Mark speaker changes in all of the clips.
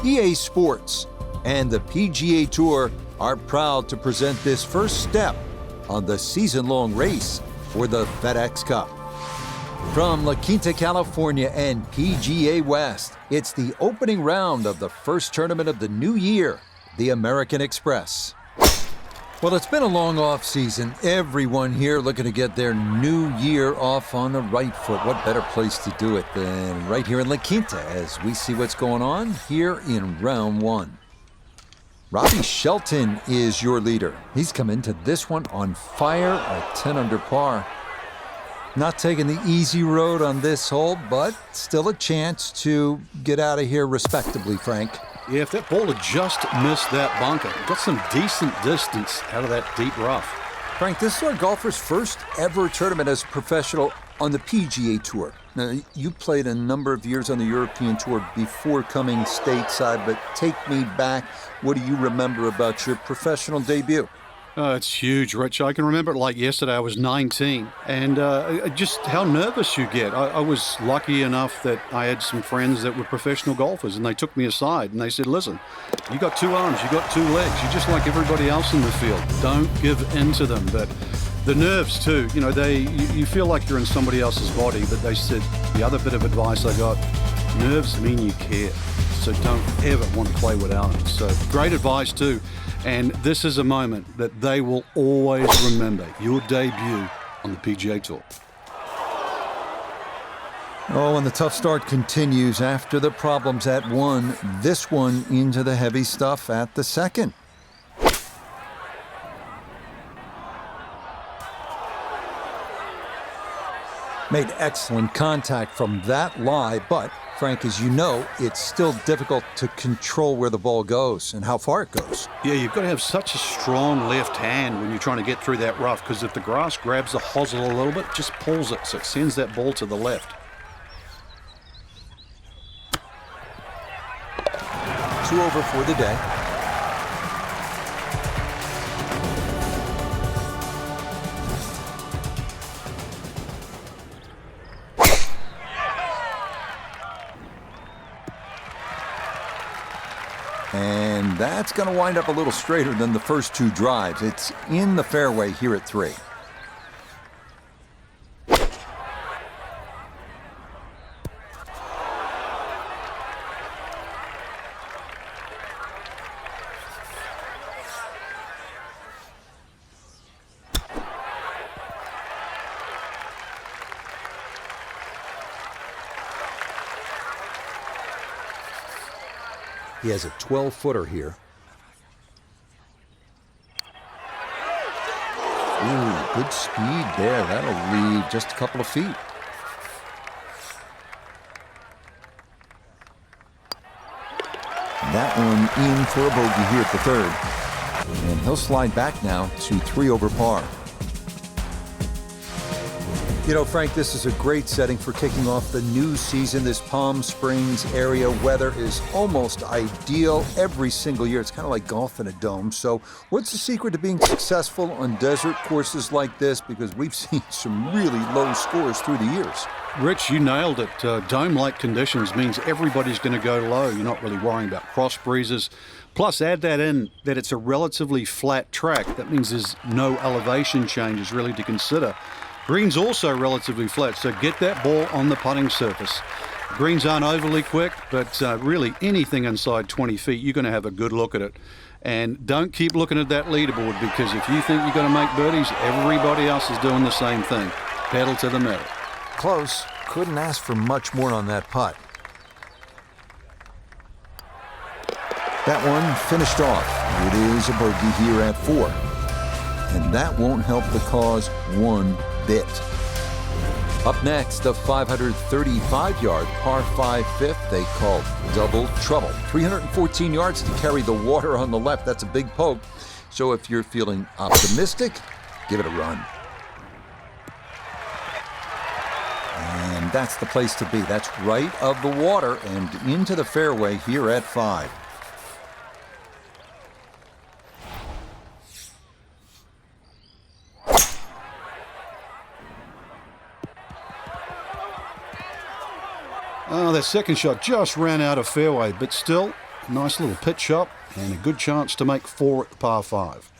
Speaker 1: EA Sports and the PGA Tour are proud to present this first step on the season-long race for the FedEx Cup. From La Quinta, California and PGA West, it's the opening round of the first tournament of the new year, the American Express. Well, it's been a long off season. Everyone here looking to get their new year off on the right foot. What better place to do it than right here in La Quinta as we see what's going on here in round one. Robbie Shelton is your leader. He's come into this one on fire at 10 under par. Not taking the easy road on this hole, but still a chance to get out of here respectably, Frank.
Speaker 2: Yeah, if that ball had just missed that bunker, got some decent distance out of that deep rough.
Speaker 1: Frank, this is our golfer's first ever tournament as a professional on the PGA Tour. Now, you played a number of years on the European Tour before coming stateside, but take me back. What do you remember about your professional debut?
Speaker 2: It's huge, Rich. I can remember it like yesterday. I was 19, and just how nervous you get. I was lucky enough that I had some friends that were professional golfers, and they took me aside, and they said, listen, you got two arms, you got two legs. You're just like everybody else in the field. Don't give in to them. But the nerves, too, you know, you feel like you're in somebody else's body, but they said the other bit of advice I got, nerves mean you care, so don't ever want to play without them. So great advice, too. And this is a moment that they will always remember, your debut on the PGA Tour.
Speaker 1: Oh, and the tough start continues after the problems at one. This one into the heavy stuff at the second. Made excellent contact from that lie, but Frank, as you know, it's still difficult to control where the ball goes and how far it goes.
Speaker 2: Yeah, you've got to have such a strong left hand when you're trying to get through that rough, because if the grass grabs the hosel a little bit, it just pulls it, so it sends that ball to the left.
Speaker 1: 2 over for the day. And that's going to wind up a little straighter than the first two drives. It's in the fairway here at 3. He has a 12-footer here. Ooh, good speed there. That'll leave just a couple of feet. That one in for a bogey here at the third. And he'll slide back now to 3 over par. You know, Frank, this is a great setting for kicking off the new season. This Palm Springs area weather is almost ideal every single year. It's kind of like golf in a dome. So what's the secret to being successful on desert courses like this? Because we've seen some really low scores through the years.
Speaker 2: Rich, you nailed it. Dome-like conditions means everybody's going to go low. You're not really worrying about cross breezes. Plus, add that in that it's a relatively flat track. That means there's no elevation changes really to consider. Green's also relatively flat, so get that ball on the putting surface. Greens aren't overly quick, but really anything inside 20 feet, you're going to have a good look at it. And don't keep looking at that leaderboard, because if you think you're going to make birdies, everybody else is doing the same thing. Pedal to the metal.
Speaker 1: Close. Couldn't ask for much more on that putt. That one finished off. It is a bogey here at 4. And that won't help the cause one bit. Up next, the 535-yard par 5 fifth they call double trouble. 314 yards to carry the water on the left. That's a big poke. So if you're feeling optimistic, give it a run. And that's the place to be. That's right of the water and into the fairway here at 5.
Speaker 2: Oh, that second shot just ran out of fairway, but still nice little pitch shot, and a good chance to make 4 at the par 5.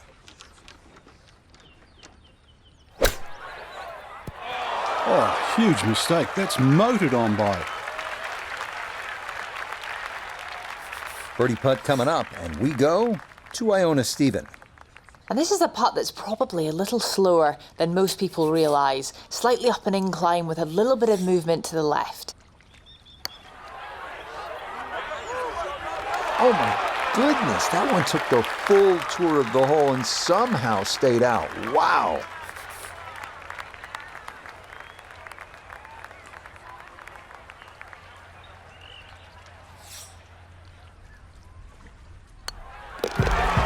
Speaker 2: Oh, huge mistake. That's motored on by.
Speaker 1: Birdie putt coming up, and we go to Iona Stephen.
Speaker 3: And this is a putt that's probably a little slower than most people realise. Slightly up an incline with a little bit of movement to the left.
Speaker 1: Oh my goodness, that one took the full tour of the hole and somehow stayed out. Wow.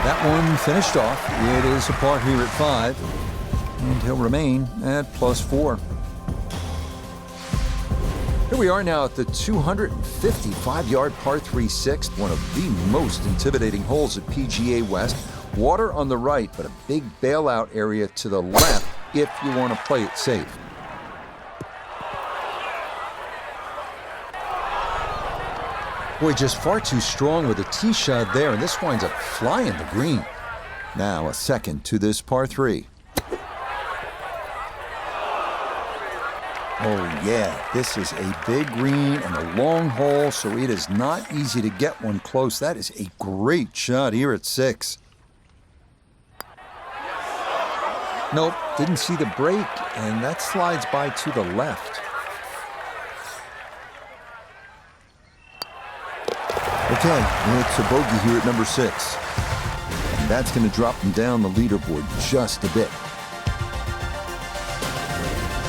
Speaker 1: That one finished off. It is a par here at 5, and he'll remain at +4. Here we are now at the 255-yard par 3 sixth, one of the most intimidating holes at PGA West. Water on the right, but a big bailout area to the left if you want to play it safe. Boy, just far too strong with a tee shot there, and this winds up flying the green. Now a second to this par 3. Oh yeah, this is a big green and a long hole, so it is not easy to get one close. That is a great shot here at 6. Nope, didn't see the break, and that slides by to the left. Okay, it's a bogey here at number 6. And that's going to drop him down the leaderboard just a bit.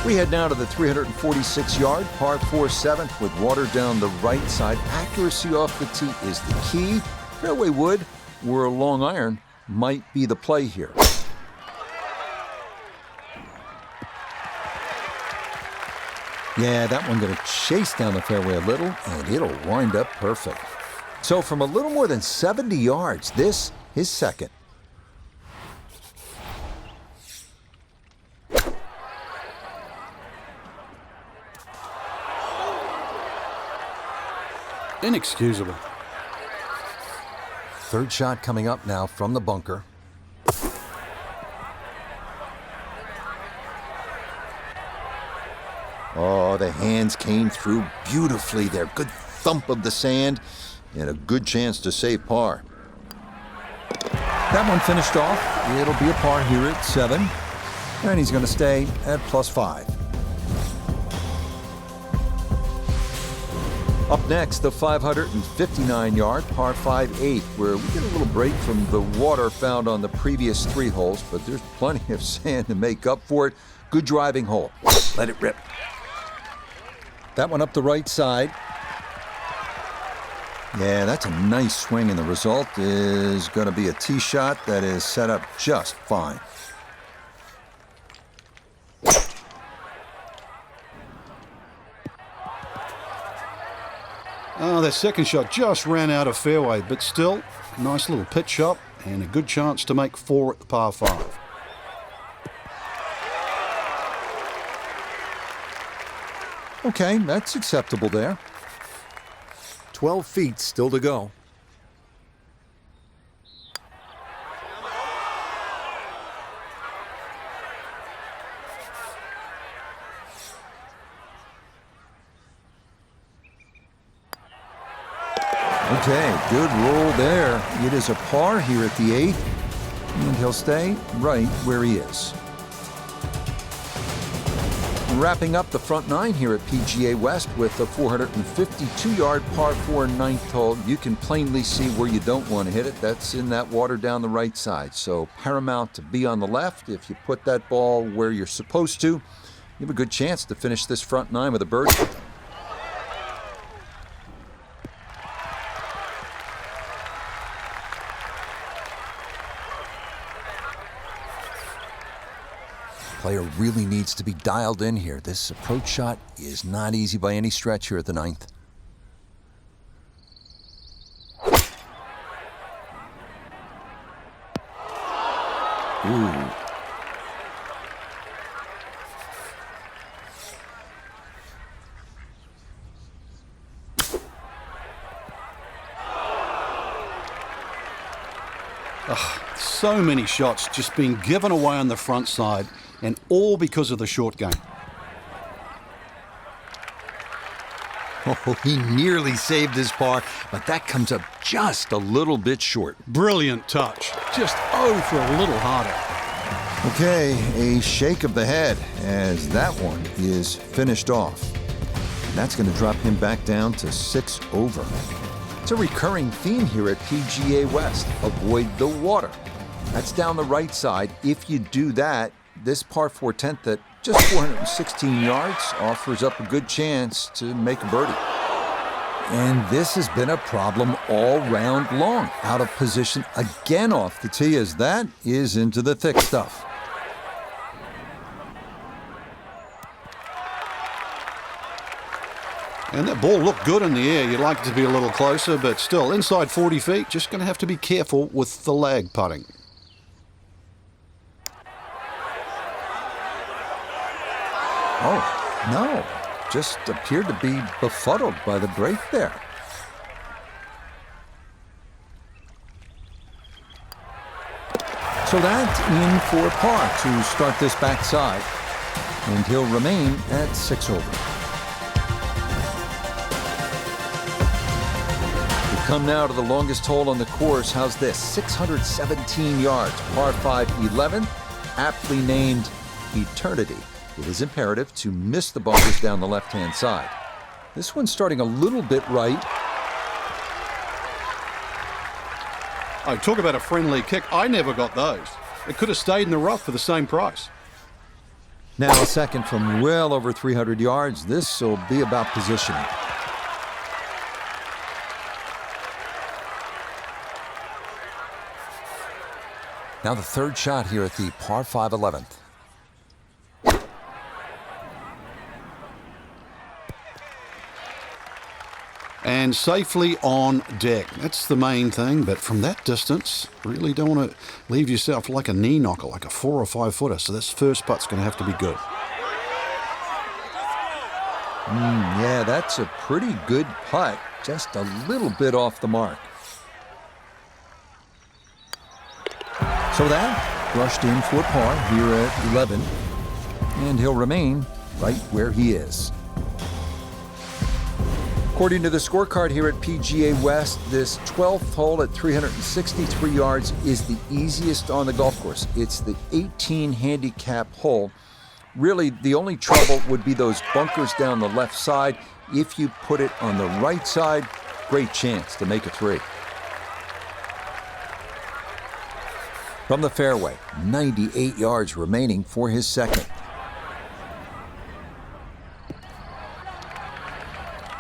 Speaker 1: We head now to the 346-yard par 4 7th with water down the right side. Accuracy off the tee is the key. Fairway wood or a long iron might be the play here. Yeah, that one going to chase down the fairway a little, and it'll wind up perfect. So from a little more than 70 yards, this is second.
Speaker 2: Inexcusable.
Speaker 1: Third shot coming up now from the bunker. Oh, the hands came through beautifully there. Good thump of the sand and a good chance to save par. That one finished off. It'll be a par here at 7. And he's going to stay at +5. Up next, the 559-yard par 5 8, where we get a little break from the water found on the previous 3 holes, but there's plenty of sand to make up for it. Good driving hole. Let it rip. That one up the right side. Yeah, that's a nice swing, and the result is going to be a tee shot that is set up just fine.
Speaker 2: Oh, that second shot just ran out of fairway, but still, a nice little pitch shot and a good chance to make 4 at the par 5.
Speaker 1: Okay, that's acceptable there. 12 feet still to go. Okay, good roll there. It is a par here at the 8th, and he'll stay right where he is. Wrapping up the front 9 here at PGA West with the 452-yard par 4 9th hole. You can plainly see where you don't want to hit it. That's in that water down the right side. So paramount to be on the left. If you put that ball where you're supposed to, you have a good chance to finish this front 9 with a birdie. Player really needs to be dialed in here. This approach shot is not easy by any stretch here at the 9th. Ooh.
Speaker 2: So many shots just being given away on the front side, and all because of the short game.
Speaker 1: Oh, he nearly saved his par, but that comes up just a little bit short.
Speaker 2: Brilliant touch. Just for a little harder.
Speaker 1: Okay, a shake of the head as that one is finished off. That's going to drop him back down to 6 over. It's a recurring theme here at PGA West. Avoid the water. That's down the right side. If you do that, this par 4 10th at just 416 yards offers up a good chance to make a birdie. And this has been a problem all round long. Out of position again off the tee as that is into the thick stuff.
Speaker 2: And that ball looked good in the air. You'd like it to be a little closer, but still, inside 40 feet, just going to have to be careful with the lag putting.
Speaker 1: Oh, no. Just appeared to be befuddled by the break there. So that's in for par to start this backside. And he'll remain at 6 over. We come now to the longest hole on the course. How's this? 617 yards, par 5 11th, aptly named Eternity. It is imperative to miss the bunkers down the left-hand side. This one's starting a little bit right.
Speaker 2: Oh, talk about a friendly kick. I never got those. It could have stayed in the rough for the same price.
Speaker 1: Now a second from well over 300 yards. This will be about positioning. Now the third shot here at the par 5 11th.
Speaker 2: And safely on deck. That's the main thing, but from that distance, really don't want to leave yourself like a knee knocker, like a 4 or 5 footer. So this first putt's going to have to be good.
Speaker 1: Yeah, that's a pretty good putt. Just a little bit off the mark. So that brushed in for par here at 11. And he'll remain right where he is. According to the scorecard here at PGA West, this 12th hole at 363 yards is the easiest on the golf course. It's the 18 handicap hole. Really, the only trouble would be those bunkers down the left side. If you put it on the right side, great chance to make a 3. From the fairway, 98 yards remaining for his second.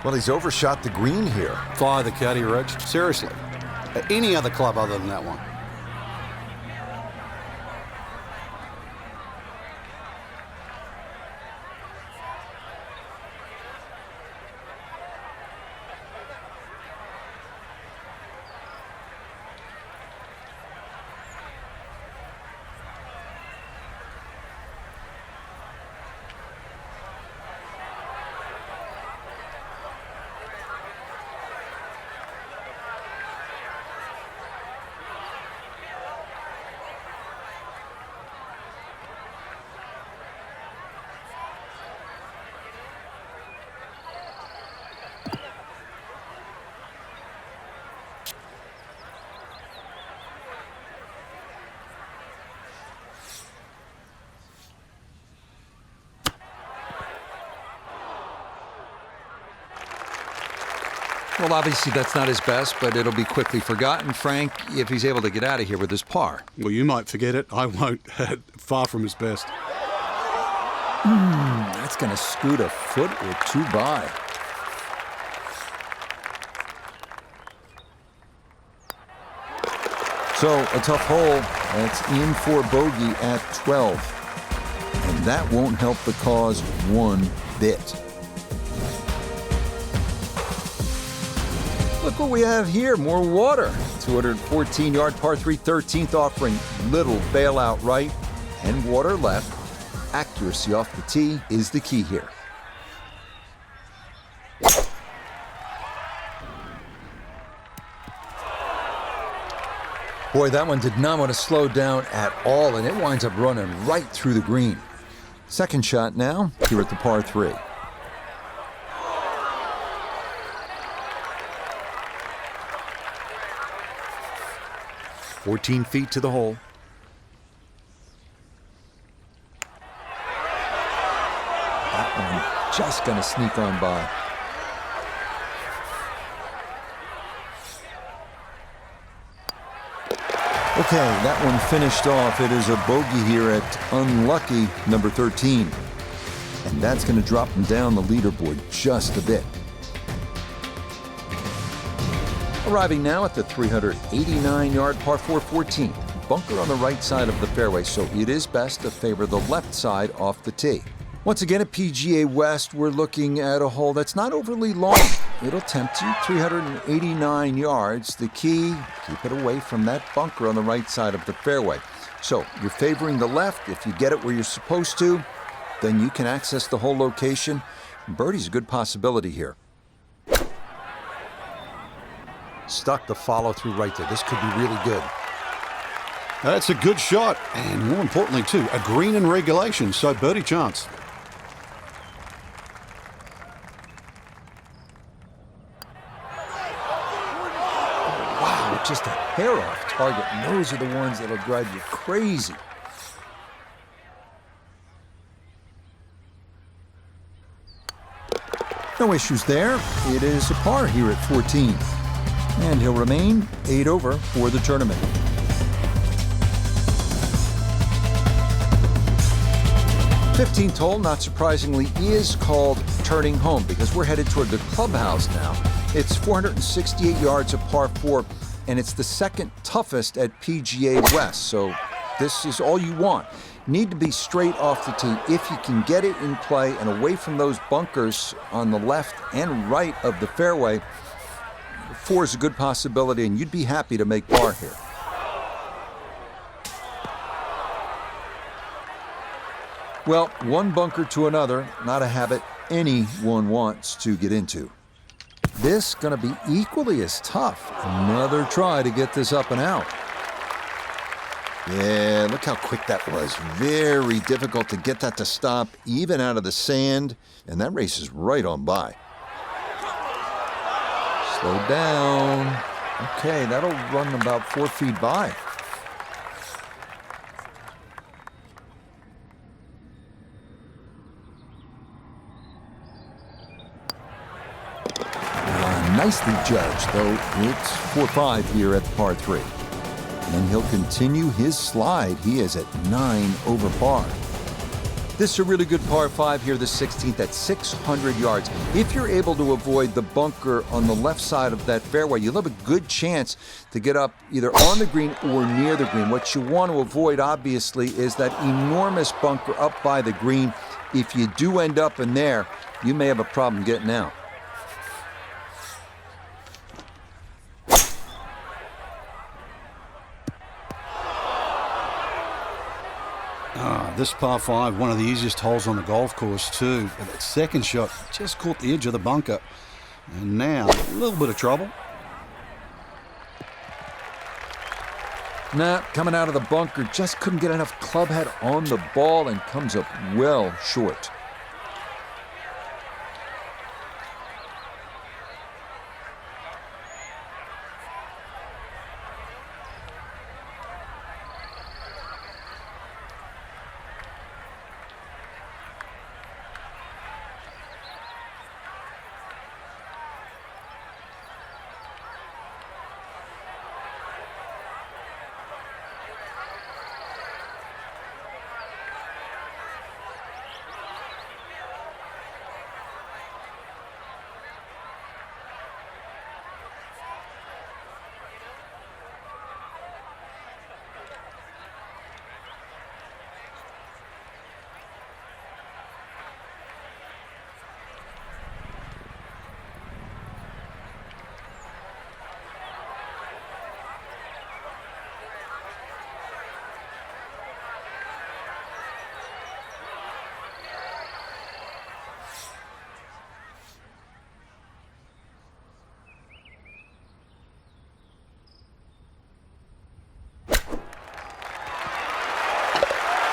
Speaker 1: Well, he's overshot the green here.
Speaker 2: Fire the caddy, Reg. Seriously. Any other club other than that one.
Speaker 1: Well, obviously that's not his best, but it'll be quickly forgotten, Frank, if he's able to get out of here with his par.
Speaker 2: Well, you might forget it. I won't. Far from his best.
Speaker 1: That's going to scoot a foot or 2 by. So a tough hole. That's in for bogey at 12. And that won't help the cause one bit. Look what we have here, more water. 214-yard par 3 13th offering little bailout right and water left. Accuracy off the tee is the key here. Boy, that one did not want to slow down at all, and it winds up running right through the green. Second shot now, here at the par 3. "14 feet to the hole." That one just going to sneak on by. Okay, that one finished off. It is a bogey here at unlucky number 13. And that's going to drop him down the leaderboard just a bit. Arriving now at the 389-yard par 4 14th. Bunker on the right side of the fairway, so it is best to favor the left side off the tee. Once again at PGA West, we're looking at a hole that's not overly long. It'll tempt you, 389 yards. The key, keep it away from that bunker on the right side of the fairway. So you're favoring the left. If you get it where you're supposed to, then you can access the whole location. Birdie's a good possibility here. Stuck the follow through right there. This could be really good.
Speaker 2: That's a good shot, and more importantly, too, a green in regulation, so birdie chance.
Speaker 1: Wow, just a hair off target. And those are the ones that'll drive you crazy. No issues there. It is a par here at 14. And he'll remain 8 over for the tournament. '15th hole, not surprisingly, is called Turning Home because we're headed toward the clubhouse now. It's 468 yards of par 4, and it's the second toughest at PGA West, so this is all you want. Need to be straight off the tee. If you can get it in play and away from those bunkers on the left and right of the fairway, 4 is a good possibility, and you'd be happy to make par here. Well, one bunker to another, not a habit anyone wants to get into. This going to be equally as tough. Another try to get this up and out. Yeah, look how quick that was. Very difficult to get that to stop, even out of the sand. And that race is right on by. Slow down. Okay, that'll run about 4 feet by. Nicely judged, though. It's 4-5 here at the par 3. And he'll continue his slide. He is at 9 over par. This is a really good par 5 here, the 16th, at 600 yards. If you're able to avoid the bunker on the left side of that fairway, you'll have a good chance to get up either on the green or near the green. What you want to avoid, obviously, is that enormous bunker up by the green. If you do end up in there, you may have a problem getting out.
Speaker 2: This par 5, one of the easiest holes on the golf course too. But that second shot just caught the edge of the bunker. And now, a little bit of trouble.
Speaker 1: Nah, coming out of the bunker, just couldn't get enough club head on the ball and comes up well short.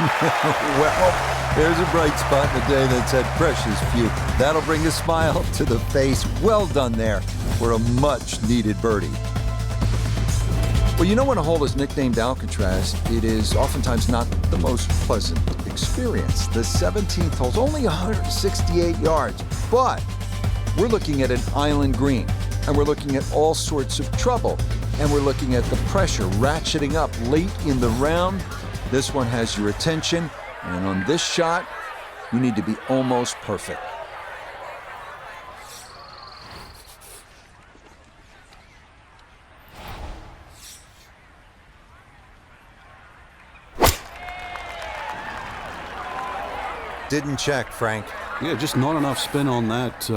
Speaker 1: Well, there's a bright spot in the day that's had precious few. That'll bring a smile to the face. Well done there for a much-needed birdie. Well, you know, when a hole is nicknamed Alcatraz, it is oftentimes not the most pleasant experience. The 17th hole's only 168 yards, but we're looking at an island green, and we're looking at all sorts of trouble, and we're looking at the pressure ratcheting up late in the round. This one has your attention, and on this shot, you need to be almost perfect. Didn't check, Frank.
Speaker 2: Yeah, just not enough spin on that,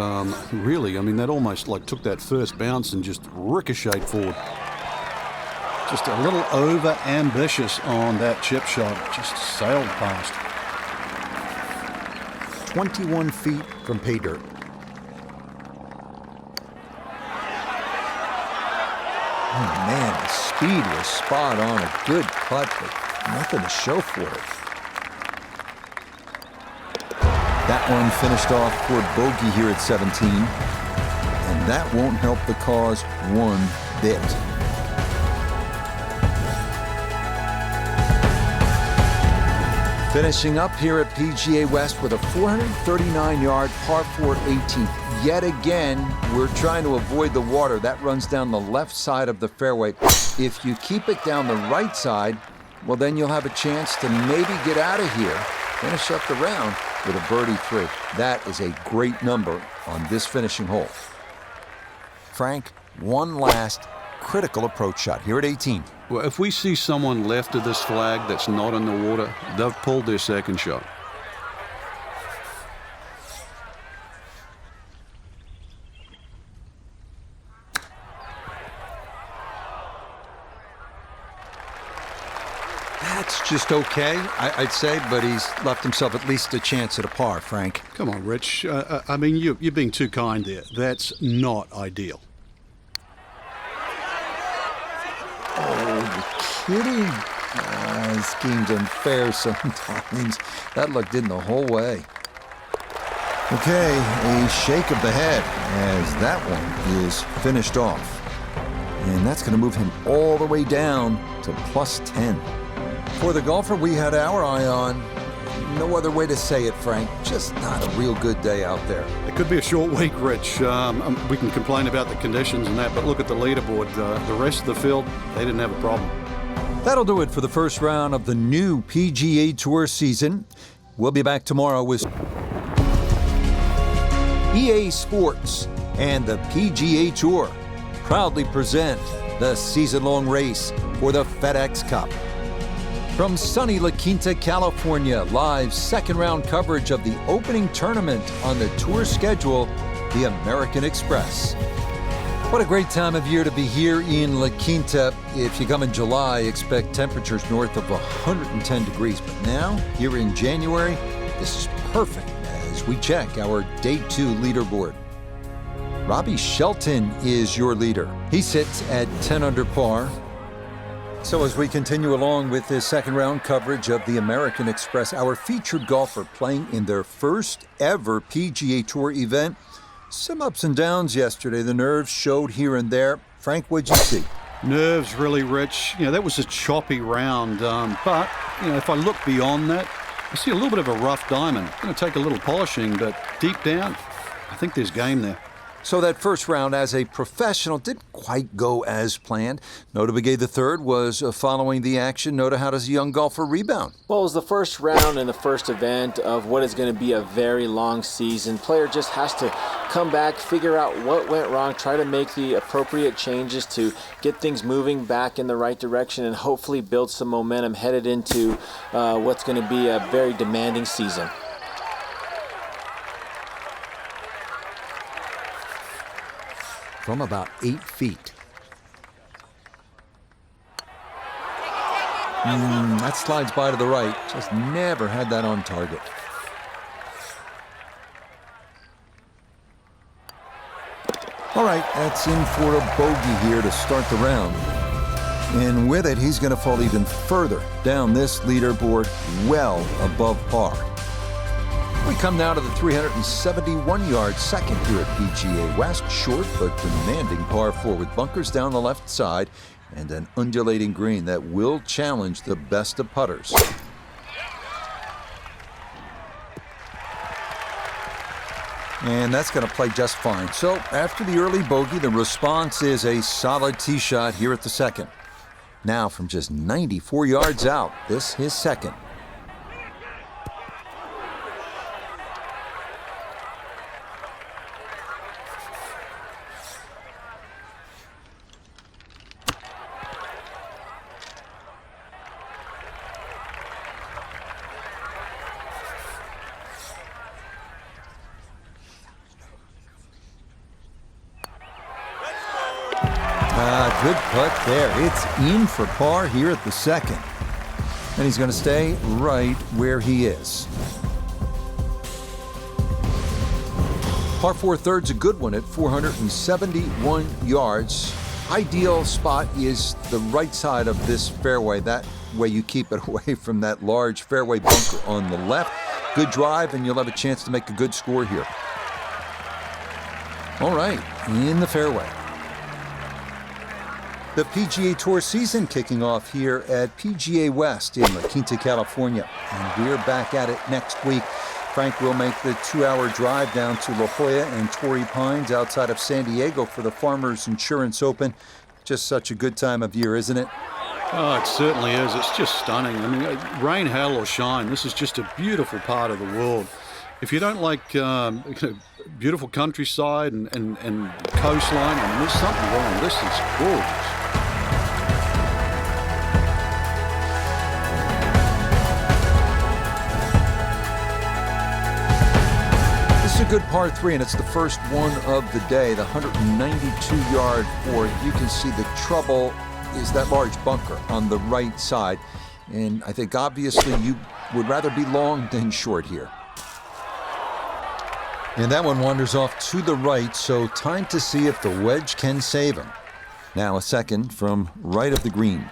Speaker 2: really. I mean, that almost like took that first bounce and just ricocheted forward. Just a little over-ambitious on that chip shot. Just sailed past.
Speaker 1: 21 feet from pay dirt. Oh, man, the speed was spot on. A good putt, but nothing to show for it. That one finished off for bogey here at 17, and that won't help the cause one bit. Finishing up here at PGA West with a 439-yard par 4 18th. Yet again, we're trying to avoid the water. That runs down the left side of the fairway. If you keep it down the right side, well, then you'll have a chance to maybe get out of here, finish up the round with a birdie 3. That is a great number on this finishing hole. Frank, one last critical approach shot here at 18.
Speaker 2: Well, if we see someone left of this flag that's not in the water, they've pulled their second shot.
Speaker 1: That's just okay, I'd say, but he's left himself at least a chance at a par, Frank.
Speaker 2: Come on, Rich. I mean, you're being too kind there. That's not ideal.
Speaker 1: Oh, you're kidding? This game's unfair sometimes. That luck did the whole way. Okay, a shake of the head as that one is finished off. And that's going to move him all the way down to plus 10. For the golfer we had our eye on, no other way to say it, Frank, just not a real good day out there.
Speaker 2: It could be a short week, Rich. We can complain about the conditions and that, but look at the leaderboard. The rest of the field, they didn't have a problem.
Speaker 1: That'll do it for the first round of the new PGA Tour season. We'll be back tomorrow with EA Sports and the PGA Tour proudly present the season-long race for the FedEx Cup. From sunny La Quinta, California, live second-round coverage of the opening tournament on the tour schedule, the American Express. What a great time of year to be here in La Quinta. If you come in July, expect temperatures north of 110 degrees. But now, here in January, this is perfect as we check our Day 2 leaderboard. Robbie Shelton is your leader. He sits at 10 under par. So as we continue along with this second round coverage of the American Express, our featured golfer playing in their first ever PGA Tour event. Some ups and downs yesterday. The nerves showed here and there. Frank, what'd you see?
Speaker 2: Nerves really, Rich. That was a choppy round. But, if I look beyond that, I see a little bit of a rough diamond. Going to take a little polishing, but deep down, I think there's game there.
Speaker 1: So that first round as a professional didn't quite go as planned. Nota Begay III was following the action. Nota, how does a young golfer rebound?
Speaker 4: Well, it was the first round and the first event of what is going to be a very long season. Player just has to come back, figure out what went wrong, try to make the appropriate changes to get things moving back in the right direction, and hopefully build some momentum headed into what's going to be a very demanding season.
Speaker 1: From about 8 feet. That slides by to the right. Just never had that on target. All right, that's in for a bogey here to start the round. And with it, he's going to fall even further down this leaderboard, well above par. We come now to the 371-yard second here at PGA West. Short but demanding par 4 with bunkers down the left side and an undulating green that will challenge the best of putters. And that's going to play just fine. So after the early bogey, the response is a solid tee shot here at the second. Now from just 94 yards out, this his second. Good putt there. It's in for par here at the second. And he's going to stay right where he is. Par 4 third's a good one at 471 yards. Ideal spot is the right side of this fairway. That way you keep it away from that large fairway bunker on the left. Good drive, and you'll have a chance to make a good score here. All right, in the fairway. The PGA Tour season kicking off here at PGA West in La Quinta, California. And we're back at it next week. Frank will make the 2-hour drive down to La Jolla and Torrey Pines outside of San Diego for the Farmers Insurance Open. Just such a good time of year, isn't it?
Speaker 2: Oh, it certainly is. It's just stunning. I mean, rain, hail, or shine, this is just a beautiful part of the world. If you don't like beautiful countryside and coastline, I mean, there's something wrong. This is gorgeous.
Speaker 1: This is a good par 3, and it's the first one of the day, the 192-yard four. You can see the trouble is that large bunker on the right side, and I think obviously you would rather be long than short here. And that one wanders off to the right, so time to see if the wedge can save him. Now a second from right of the green.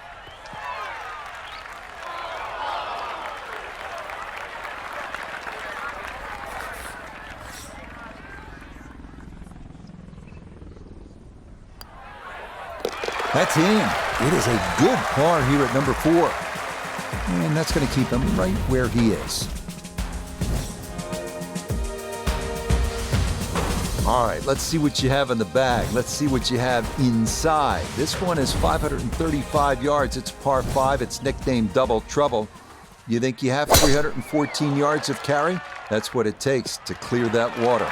Speaker 1: That's in. It is a good par here at number 4. And that's going to keep him right where he is. All right, let's see what you have in the bag. Let's see what you have inside. This one is 535 yards. It's par 5. It's nicknamed Double Trouble. You think you have 314 yards of carry? That's what it takes to clear that water.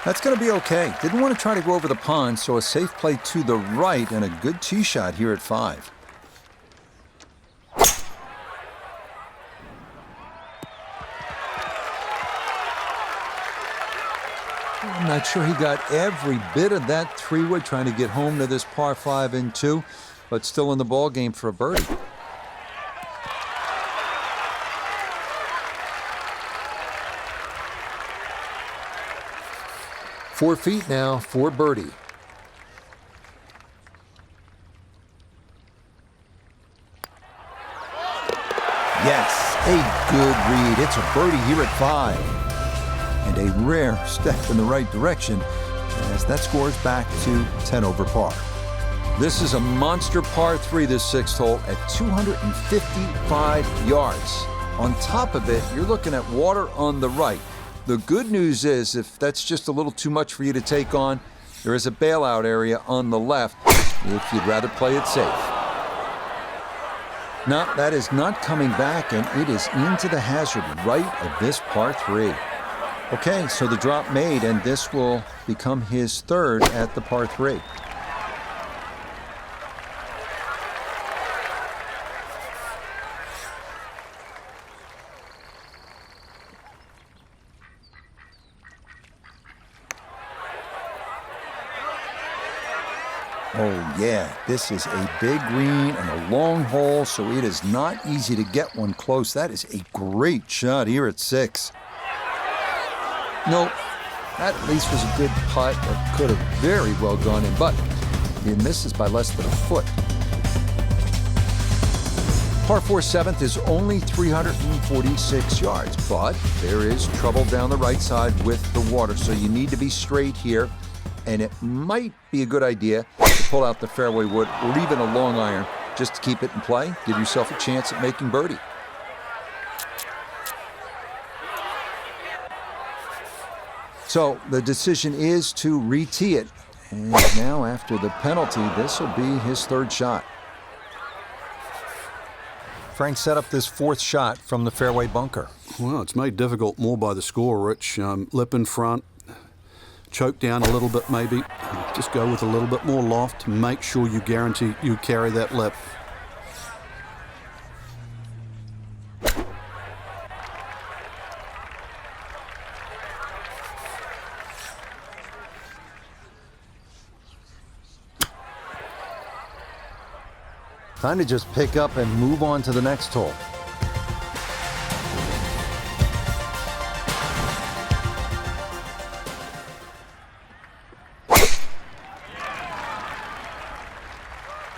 Speaker 1: That's going to be okay. Didn't want to try to go over the pond, so a safe play to the right and a good tee shot here at 5. I'm not sure he got every bit of that 3-wood trying to get home to this par 5 and 2, but still in the ball game for a birdie. Four feet now for birdie. Yes, a good read. It's a birdie here at 5. And a rare step in the right direction as that scores back to 10 over par. This is a monster par 3, this 6th hole at 255 yards. On top of it, you're looking at water on the right. The good news is, if that's just a little too much for you to take on, there is a bailout area on the left if you'd rather play it safe. No, that is not coming back, and it is into the hazard right of this par 3. Okay, so the drop made, and this will become his 3rd at the par 3. Oh yeah, this is a big green and a long hole, so it is not easy to get one close. That is a great shot here at 6. Nope, that at least was a good putt that could have very well gone in, but He misses by less than a foot. Par 4 7th is only 346 yards, but there is trouble down the right side with the water, so you need to be straight here, and it might be a good idea to pull out the fairway wood or even a long iron just to keep it in play, give yourself a chance at making birdie. So the decision is to re-tee it, and now after the penalty, this will be his third shot. Frank set up this fourth shot from the fairway bunker.
Speaker 2: Well, it's made difficult more by the score, Rich. Lip in front, choke down a little bit maybe. Just go with a little bit more loft. Make sure you guarantee you carry that lip.
Speaker 1: Time to just pick up and move on to the next hole.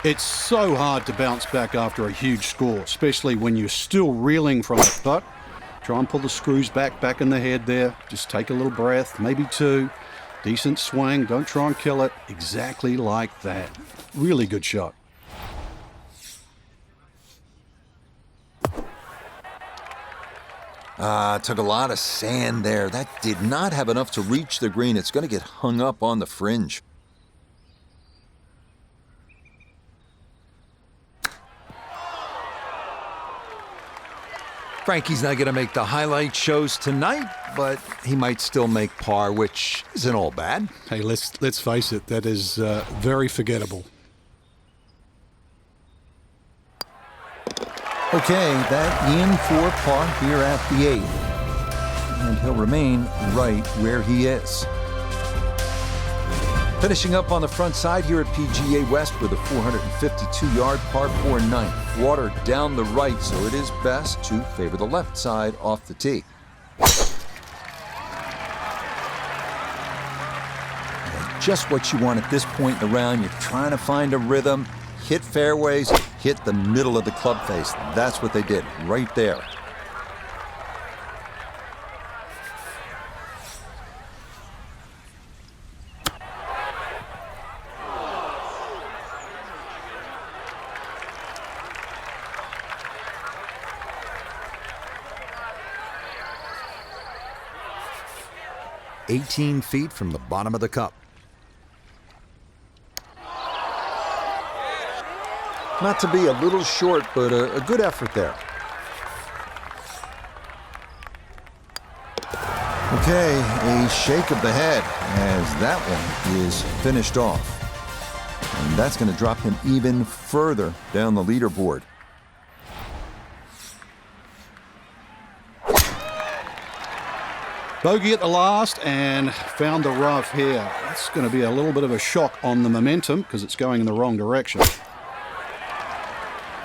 Speaker 2: It's so hard to bounce back after a huge score, especially when you're still reeling from it. But try and pull the screws back in the head there. Just take a little breath, maybe two. Decent swing, don't try and kill it. Exactly like that. Really good shot.
Speaker 1: Took a lot of sand there. That did not have enough to reach the green. It's going to get hung up on the fringe. Frankie's not going to make the highlight shows tonight, but he might still make par, which isn't all bad.
Speaker 2: Hey, let's face it, that is very forgettable.
Speaker 1: Okay, that in for par here at the 8th. And he'll remain right where he is. Finishing up on the front side here at PGA West with a 452-yard par 4 9th. Water down the right, so it is best to favor the left side off the tee. And just what you want at this point in the round. You're trying to find a rhythm, hit fairways, hit the middle of the club face. That's what they did right there. "18 feet from the bottom of the cup." Not to be a little short, but a good effort there. Okay, a shake of the head as that one is finished off. And that's going to drop him even further down the leaderboard.
Speaker 2: Bogey at the last and found the rough here. That's going to be a little bit of a shock on the momentum because it's going in the wrong direction.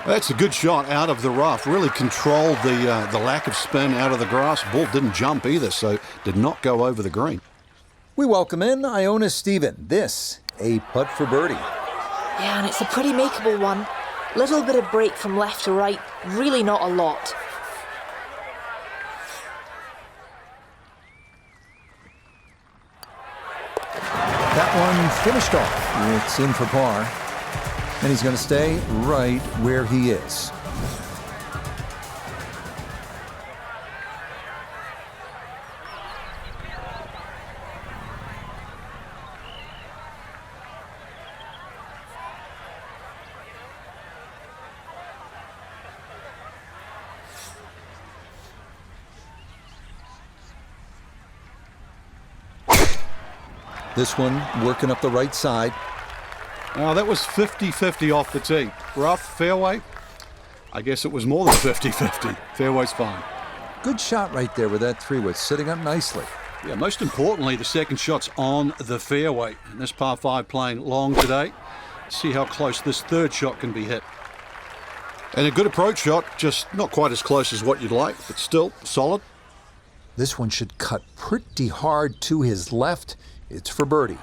Speaker 2: That's a good shot out of the rough. Really controlled the lack of spin out of the grass. Ball didn't jump either, so did not go over the green.
Speaker 1: We welcome in Iona Stephen. This, a putt for birdie.
Speaker 3: Yeah, and it's a pretty makeable one. Little bit of break from left to right, really not a lot.
Speaker 1: That one finished off. It's in for par. And he's going to stay right where he is. This one working up the right side.
Speaker 2: Oh, that was 50-50 off the tee. Rough, fairway. I guess it was more than 50-50. Fairway's fine.
Speaker 1: Good shot right there with that 3-wood, sitting up nicely.
Speaker 2: Yeah, most importantly, the second shot's on the fairway. And this par 5 playing long today. See how close this third shot can be hit. And a good approach shot, just not quite as close as what you'd like, but still solid.
Speaker 1: This one should cut pretty hard to his left. It's for birdie.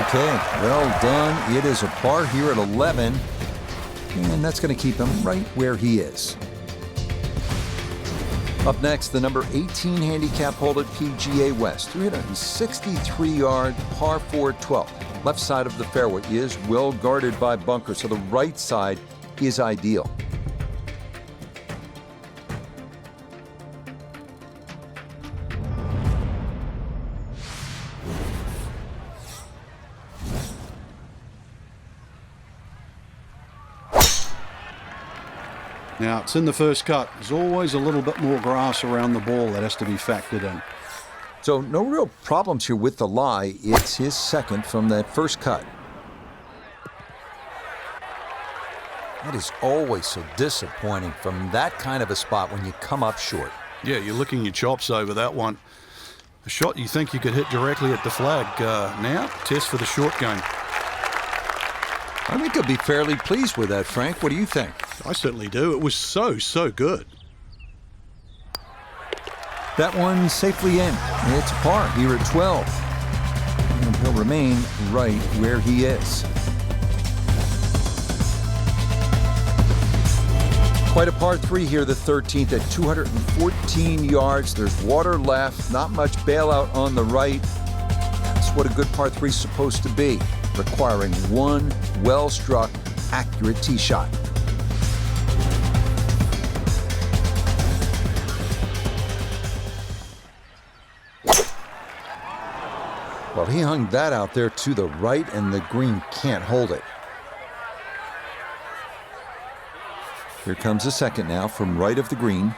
Speaker 1: Okay, well done. It is a par here at 11, and that's going to keep him right where he is. Up next, the number 18 handicap hole at PGA West, 363-yard par 4 12. Left side of the fairway is well guarded by bunkers, so the right side is ideal.
Speaker 2: Now, it's in the first cut. There's always a little bit more grass around the ball that has to be factored in.
Speaker 1: So no real problems here with the lie. It's his second from that first cut. That is always so disappointing from that kind of a spot when you come up short.
Speaker 2: Yeah, you're licking your chops over that one. A shot you think you could hit directly at the flag. Now, test for the short game.
Speaker 1: I think he'll be fairly pleased with that, Frank. What do you think?
Speaker 2: I certainly do. It was so good.
Speaker 1: That one safely in. It's a par here at 12. And he'll remain right where he is. Quite a par 3 here, the 13th at 214 yards. There's water left, not much bailout on the right. That's what a good par 3 is supposed to be, requiring one well-struck, accurate tee shot. Well, he hung that out there to the right, and the green can't hold it. Here comes the second now from right of the green.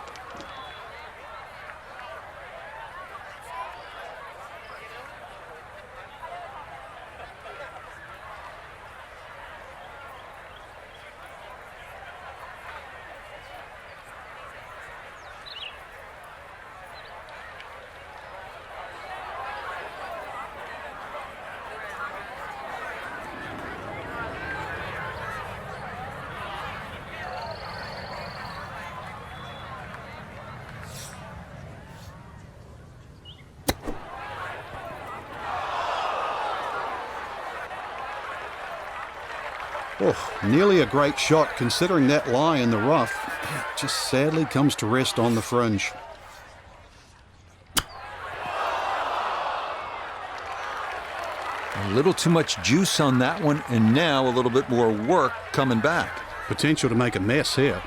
Speaker 2: Oh, nearly a great shot considering that lie in the rough. Just sadly comes to rest on the fringe.
Speaker 1: A little too much juice on that one, and now a little bit more work coming back.
Speaker 2: Potential to make a mess here.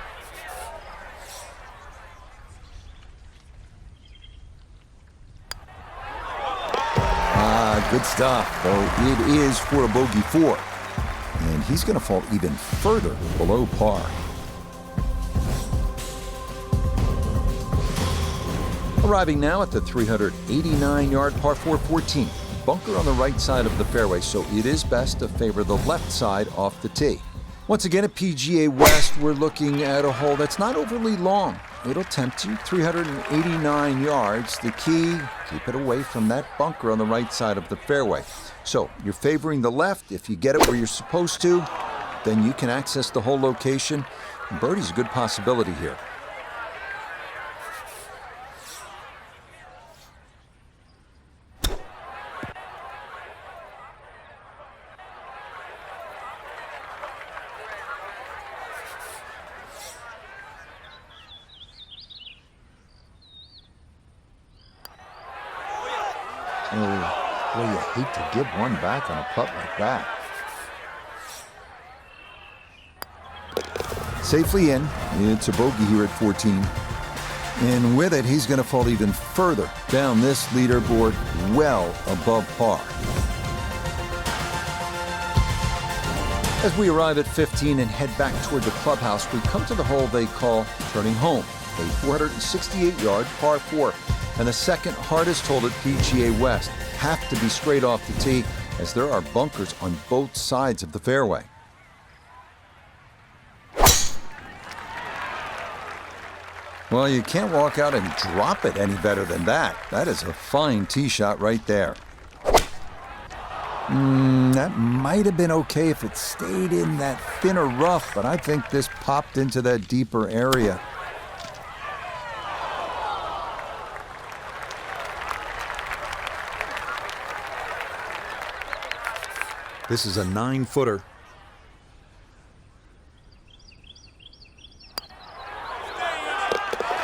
Speaker 1: Good stuff, though it is for a bogey 4. And he's going to fall even further below par. Arriving now at the 389-yard par 4 14. Bunker on the right side of the fairway, so it is best to favor the left side off the tee. Once again at PGA West, we're looking at a hole that's not overly long. It'll tempt you, 389 yards. The key, keep it away from that bunker on the right side of the fairway. So you're favoring the left. If you get it where you're supposed to, then you can access the whole location. Birdie's a good possibility here. Oh, boy, you hate to give one back on a putt like that. Safely in. It's a bogey here at 14. And with it, he's going to fall even further down this leaderboard, well above par. As we arrive at 15 and head back toward the clubhouse, we come to the hole they call Turning Home, a 468-yard par 4. And the second hardest hole at PGA West. Have to be straight off the tee, as there are bunkers on both sides of the fairway. Well, you can't walk out and drop it any better than that. That is a fine tee shot right there. That might have been okay if it stayed in that thinner rough, but I think this popped into that deeper area. This is a 9-footer.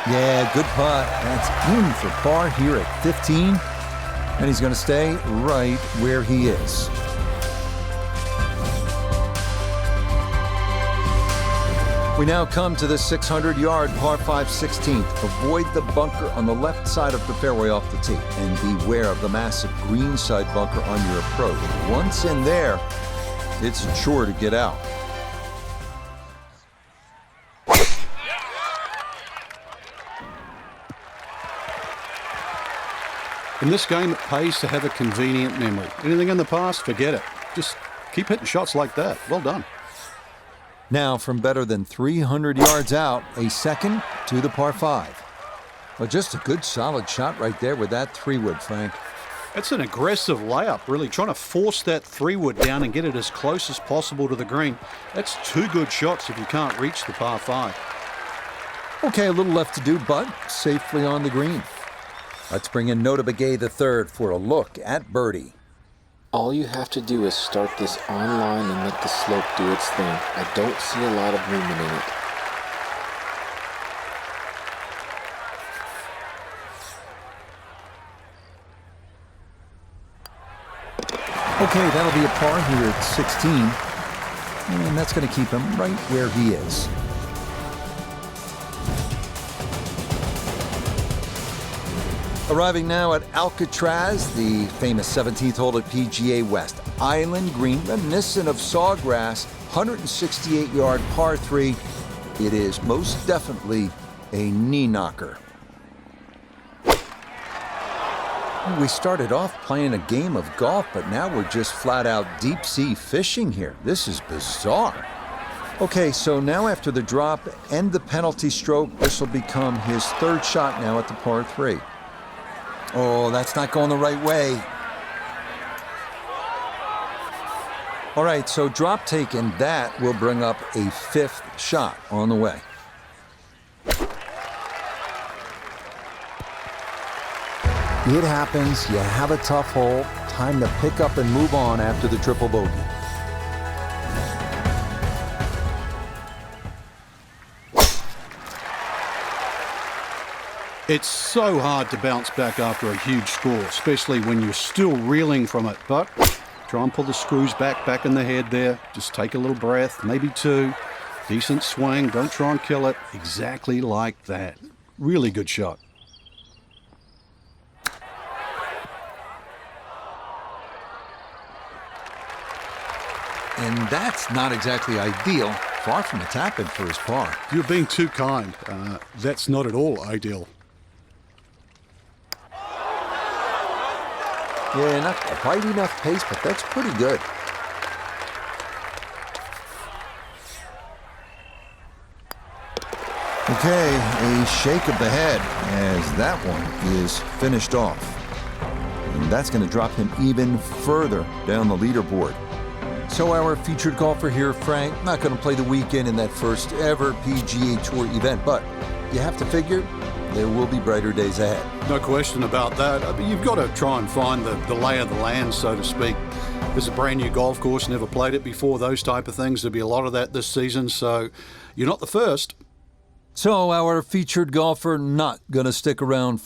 Speaker 1: Yeah, good putt. That's in for par here at 15. And he's going to stay right where he is. We now come to the 600-yard par 5 16th. Avoid the bunker on the left side of the fairway off the tee, and beware of the massive green side bunker on your approach. Once in there, it's sure to get out.
Speaker 2: In this game, it pays to have a convenient memory. Anything in the past, forget it. Just keep hitting shots like that. Well done.
Speaker 1: Now, from better than 300 yards out, a second to the par 5. Well, just a good solid shot right there with that 3-wood, Frank.
Speaker 2: It's an aggressive layup, really, trying to force that 3-wood down and get it as close as possible to the green. That's 2 good shots if you can't reach the par 5.
Speaker 1: Okay, a little left to do, but safely on the green. Let's bring in Nota Begay III for a look at birdie.
Speaker 4: All you have to do is start this online and let the slope do its thing. I don't see a lot of movement in it.
Speaker 1: Okay, that'll be a par here at 16. And that's going to keep him right where he is. Arriving now at Alcatraz, the famous 17th hole at PGA West. Island green, reminiscent of Sawgrass, 168-yard par 3. It is most definitely a knee knocker. We started off playing a game of golf, but now we're just flat out deep sea fishing here. This is bizarre. Okay, so now after the drop and the penalty stroke, this will become his 3rd shot now at the par 3. Oh, that's not going the right way. All right, so drop taken, that will bring up a 5th shot on the way. It happens. You have a tough hole. Time to pick up and move on after the triple bogey.
Speaker 2: It's so hard to bounce back after a huge score, especially when you're still reeling from it. But try and pull the screws back in the head there. Just take a little breath, maybe 2. Decent swing. Don't try and kill it. Exactly like that. Really good shot.
Speaker 1: And that's not exactly ideal. Far from a tap-in for his par.
Speaker 2: You're being too kind. That's not at all ideal.
Speaker 1: Yeah, not quite enough pace, but that's pretty good. Okay, a shake of the head as that one is finished off. And that's going to drop him even further down the leaderboard. So our featured golfer here, Frank, not going to play the weekend in that first ever PGA Tour event, but you have to figure there will be brighter days ahead.
Speaker 2: No question about that. I mean, you've got to try and find the lay of the land, so to speak. There's a brand new golf course, never played it before, those type of things. There'll be a lot of that this season, so you're not the first.
Speaker 1: So our featured golfer not going to stick around